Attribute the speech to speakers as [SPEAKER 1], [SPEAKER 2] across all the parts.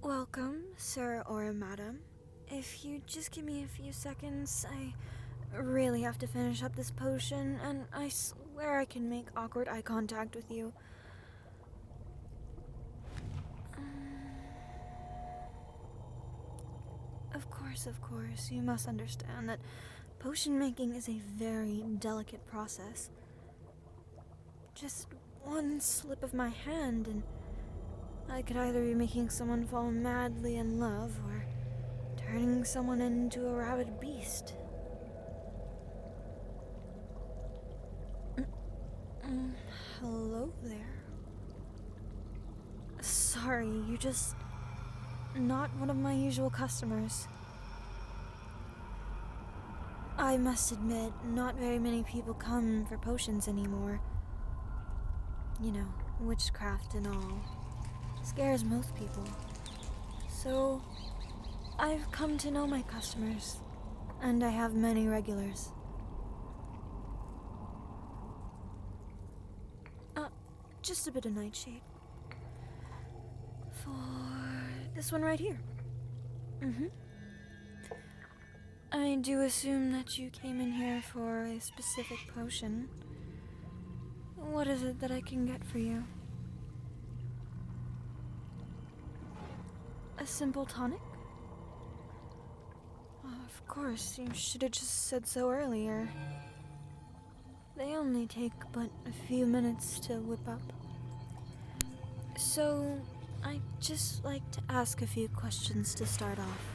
[SPEAKER 1] Welcome, sir or madam. If you just give me a few seconds, I really have to finish up this potion, and I swear I can make awkward eye contact with you. Of course, you must understand that potion making is a very delicate process. Just one slip of my hand and I could either be making someone fall madly in love or turning someone into a rabid beast. Hello there. Sorry, you just... not one of my usual customers. I must admit, not very many people come for potions anymore. You know, witchcraft and all. Scares most people. So, I've come to know my customers, and I have many regulars. Just a bit of nightshade. For this one right here. I do assume that you came in here for a specific potion. What is it that I can get for you? A simple tonic? Of course, you should have just said so earlier. They only take but a few minutes to whip up. So, I'd just like to ask a few questions to start off.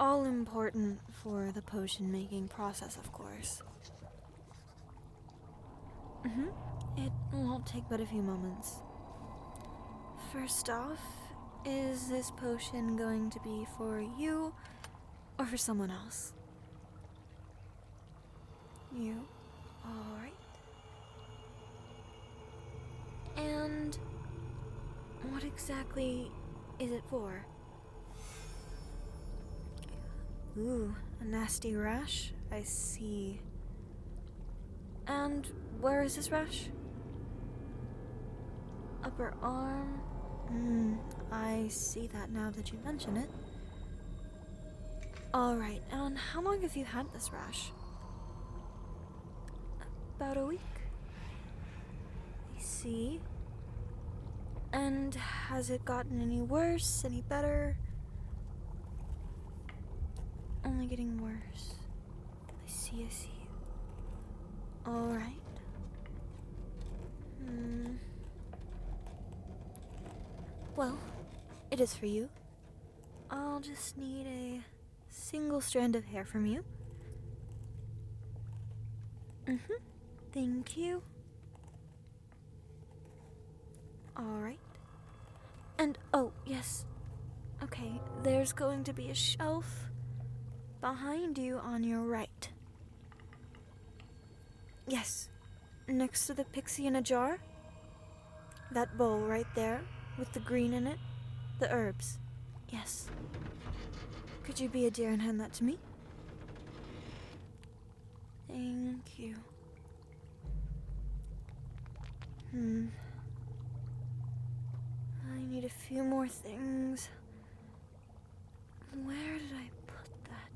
[SPEAKER 1] All important for the potion making process, of course. It won't take but a few moments. First off, is this potion going to be for you or for someone else? You? Alright. And what exactly is it for? Ooh, a nasty rash? I see. And where is this rash? Upper arm? I see that now that you mention it. Alright, and how long have you had this rash? About a week. I see. And has it gotten any worse, any better? Only getting worse. I see. Alright. Well, it is for you. I'll just need a single strand of hair from you. Thank you. Alright. And, oh, yes. Okay, there's going to be a shelf behind you on your right. Yes, next to the pixie in a jar. That bowl right there, with the green in it. The herbs. Yes. Could you be a dear and hand that to me? Thank you. I need a few more things. Where did I put that?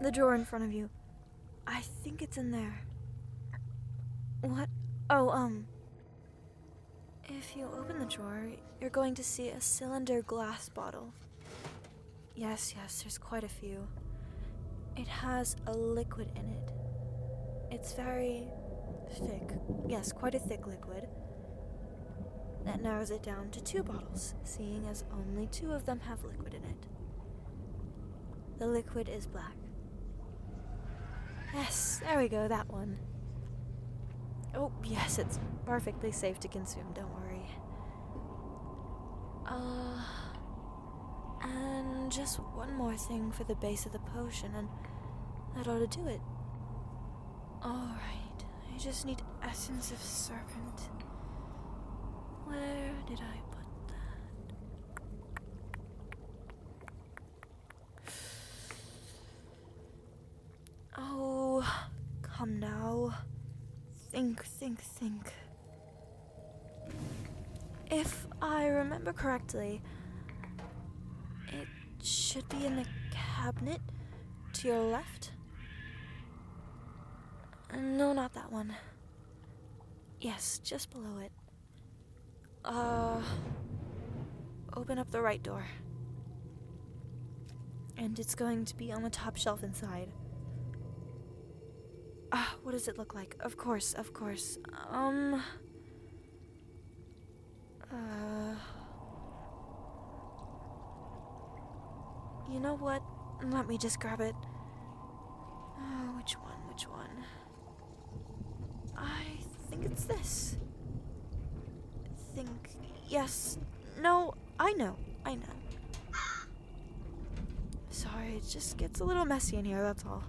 [SPEAKER 1] The drawer in front of you. I think it's in there. What? Oh, if you open the drawer, you're going to see a cylinder glass bottle. Yes, there's quite a few. It has a liquid in it. It's very thick. Yes, quite a thick liquid. That narrows it down to 2 bottles, seeing as only 2 of them have liquid in it. The liquid is black. Yes, there we go, that one. Oh, yes, it's perfectly safe to consume, don't worry. And just one more thing for the base of the potion, and that ought to do it. Alright, I just need essence of serpent. Where did I put that? Oh, come now. Think. If I remember correctly, it should be in the cabinet to your left. No, not that one. Yes, just below it. Open up the right door. And it's going to be on the top shelf inside. What does it look like? Of course. You know what? Let me just grab it. Which one? I think it's this. Yes. No, I know. Sorry, it just gets a little messy in here, that's all.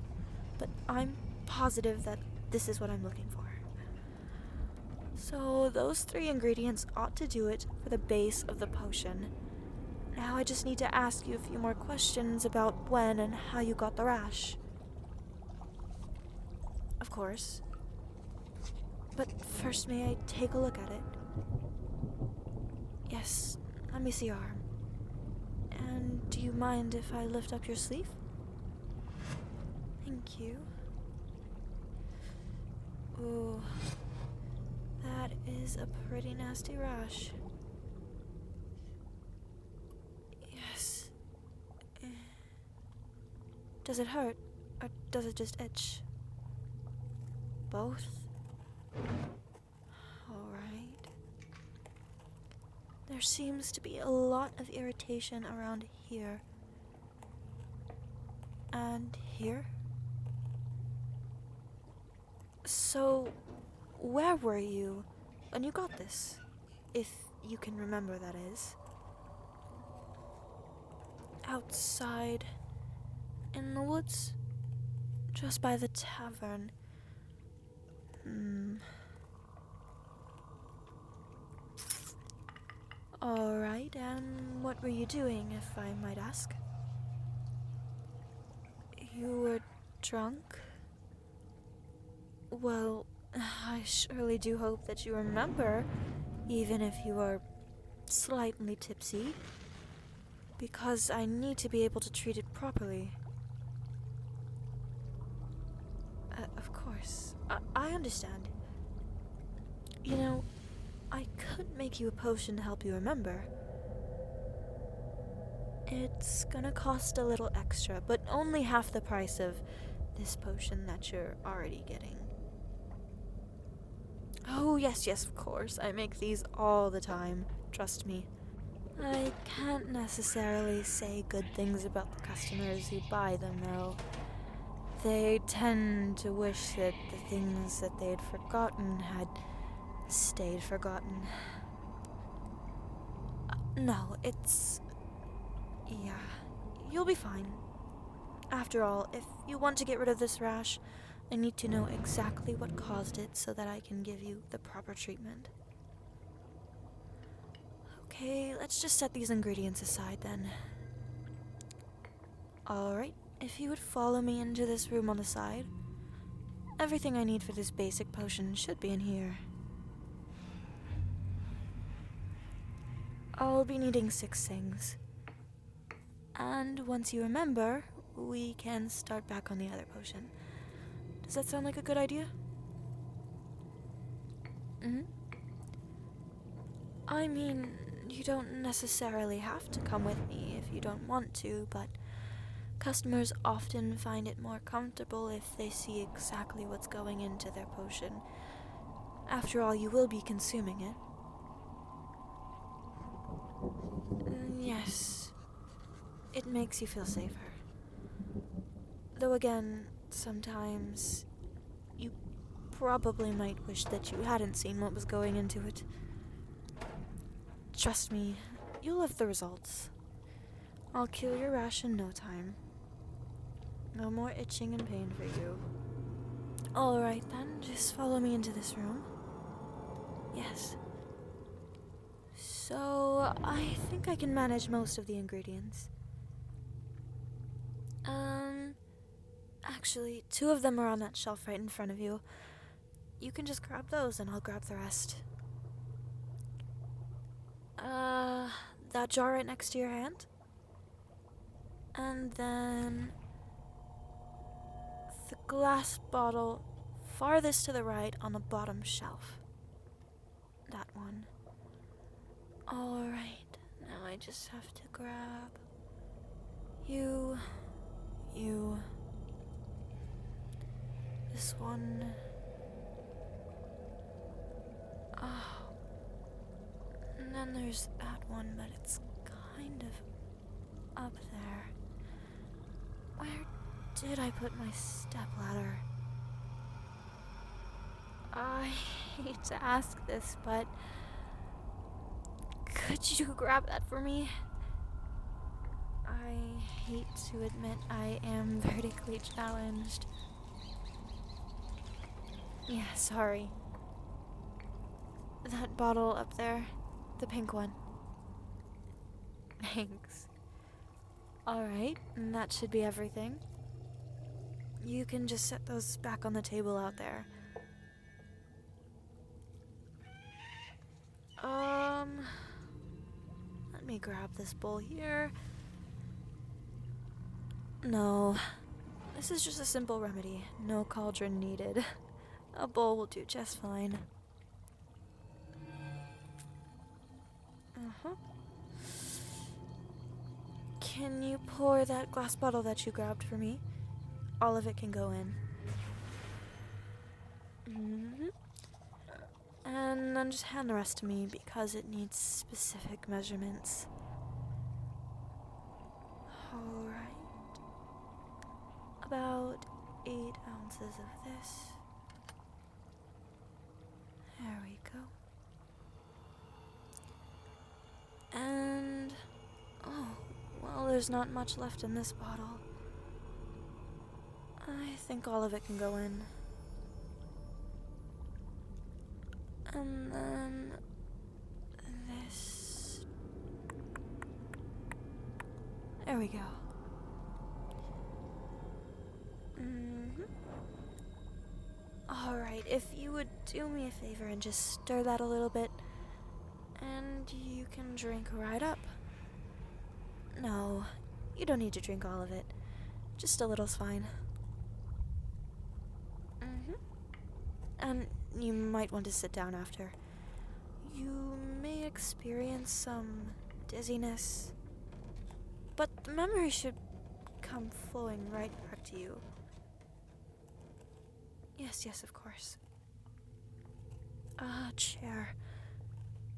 [SPEAKER 1] But I'm positive that this is what I'm looking for. So those 3 ingredients ought to do it for the base of the potion. Now I just need to ask you a few more questions about when and how you got the rash. Of course. But first, may I take a look at it? Yes, let me see your arm. And do you mind if I lift up your sleeve? Thank you. Ooh, that is a pretty nasty rash. Yes. Does it hurt, or does it just itch? Both? Alright. There seems to be a lot of irritation around here. And here? So, where were you when you got this? If you can remember, that is. Outside, in the woods, just by the tavern. Alright, and what were you doing, if I might ask? You were drunk? Well, I surely do hope that you remember, even if you are slightly tipsy, because I need to be able to treat it properly. Of course. I understand. You know, I could make you a potion to help you remember. It's gonna cost a little extra, but only half the price of this potion that you're already getting. Oh, yes, of course. I make these all the time. Trust me. I can't necessarily say good things about the customers who buy them, though. They tend to wish that the things that they'd forgotten had stayed forgotten. No, yeah, you'll be fine. After all, if you want to get rid of this rash, I need to know exactly what caused it so that I can give you the proper treatment. Okay, let's just set these ingredients aside then. Alright, if you would follow me into this room on the side. Everything I need for this basic potion should be in here. I'll be needing 6 things. And once you remember, we can start back on the other potion. Does that sound like a good idea? I mean, you don't necessarily have to come with me if you don't want to, but customers often find it more comfortable if they see exactly what's going into their potion. After all, you will be consuming it. Yes, it makes you feel safer. Though again, sometimes you probably might wish that you hadn't seen what was going into it. Trust me, you'll love the results. I'll cure your rash in no time. No more itching and pain for you. Alright then, just follow me into this room. Yes. So, I think I can manage most of the ingredients. Actually, 2 of them are on that shelf right in front of you. You can just grab those and I'll grab the rest. That jar right next to your hand. And then the glass bottle farthest to the right on the bottom shelf. That one. Alright, now I just have to grab you, this one. Oh. And then there's that one, but it's kind of up there. Where did I put my stepladder? I hate to ask this, but could you grab that for me? I hate to admit I am vertically challenged. Yeah, sorry. That bottle up there, the pink one. Thanks. Alright, and that should be everything. You can just set those back on the table out there. Let me grab this bowl here. No, this is just a simple remedy. No cauldron needed. A bowl will do just fine. Can you pour that glass bottle that you grabbed for me? All of it can go in. And then just hand the rest to me because it needs specific measurements. Alright. About 8 ounces of this. There we go. And... oh, well, there's not much left in this bottle. I think all of it can go in. And then... this... there we go. Alright, if you would do me a favor and just stir that a little bit, and you can drink right up. No, you don't need to drink all of it. Just a little's fine. And you might want to sit down after. You may experience some dizziness, but the memory should come flowing right back to you. Yes, of course. Chair.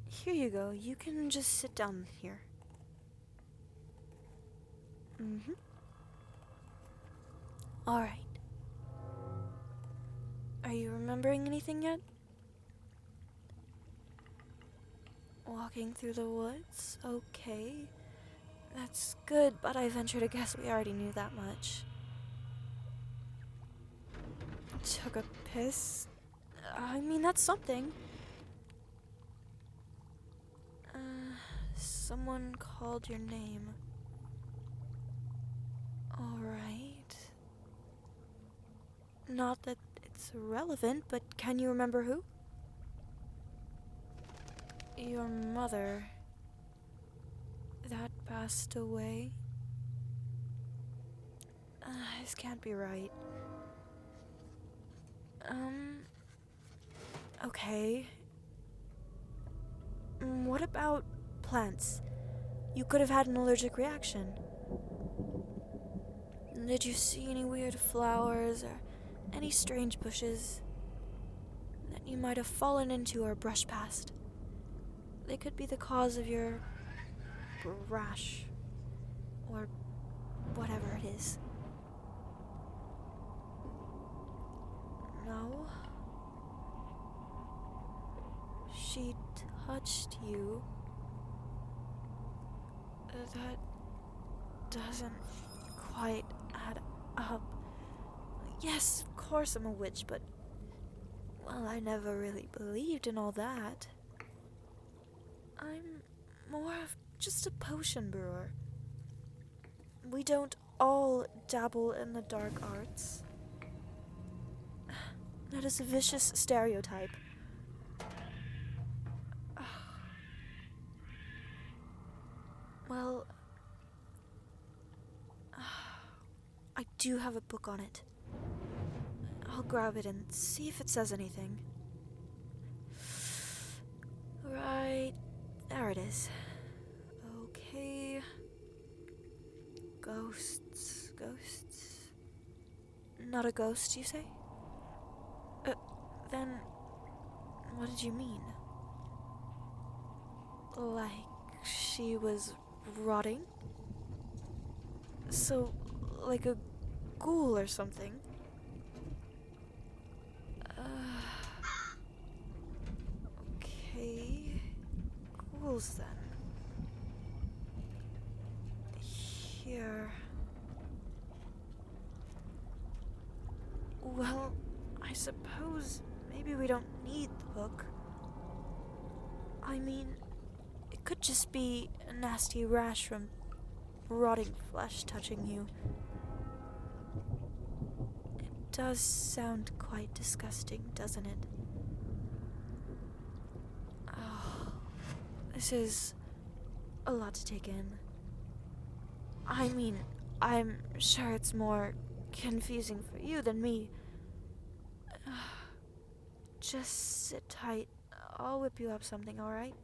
[SPEAKER 1] Here you go. You can just sit down here. Alright. Are you remembering anything yet? Walking through the woods? Okay. That's good, but I venture to guess we already knew that much. Took a piss? I mean, that's something. Someone called your name. Alright. Not that it's relevant, but can you remember who? Your mother. That passed away? This can't be right. Okay. What about plants? You could have had an allergic reaction. Did you see any weird flowers or any strange bushes that you might have fallen into or brushed past? They could be the cause of your rash or whatever it is. No. She touched you. That doesn't quite add up. Yes, of course I'm a witch, but... well, I never really believed in all that. I'm more of just a potion brewer. We don't all dabble in the dark arts. That is a vicious stereotype. Well, I do have a book on it. I'll grab it and see if it says anything. Right, there it is. Okay. Ghosts. Not a ghost, you say? Then, what did you mean? Like, she was rotting? So, like a ghoul or something? Okay. Ghouls then. Here. Well, I suppose maybe we don't need the book. I mean, it could just be a nasty rash from rotting flesh touching you. It does sound quite disgusting, doesn't it? Oh, this is a lot to take in. I mean, I'm sure it's more confusing for you than me. Just sit tight. I'll whip you up something, alright?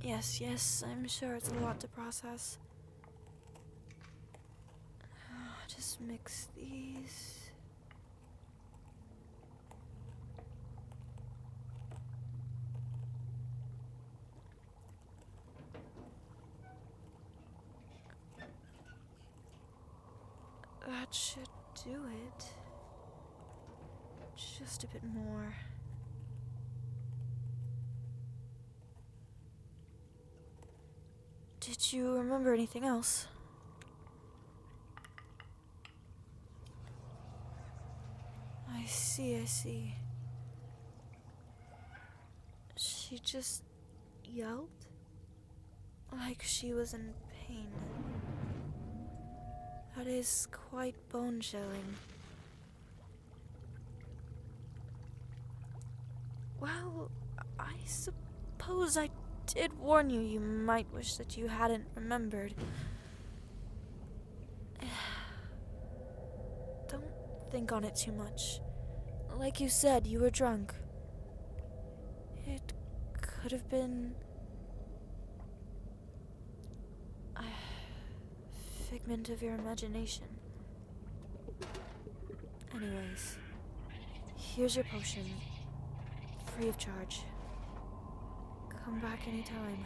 [SPEAKER 1] Yes, I'm sure it's a lot to process. Just mix these. That should do it. Just a bit more. Did you remember anything else? I see. She just yelled? Like she was in pain. That is quite bone-chilling. Well, I suppose I did warn you you might wish that you hadn't remembered. Don't think on it too much. Like you said, you were drunk. It could have been a figment of your imagination. Anyways, here's your potion. Free of charge. Come back anytime.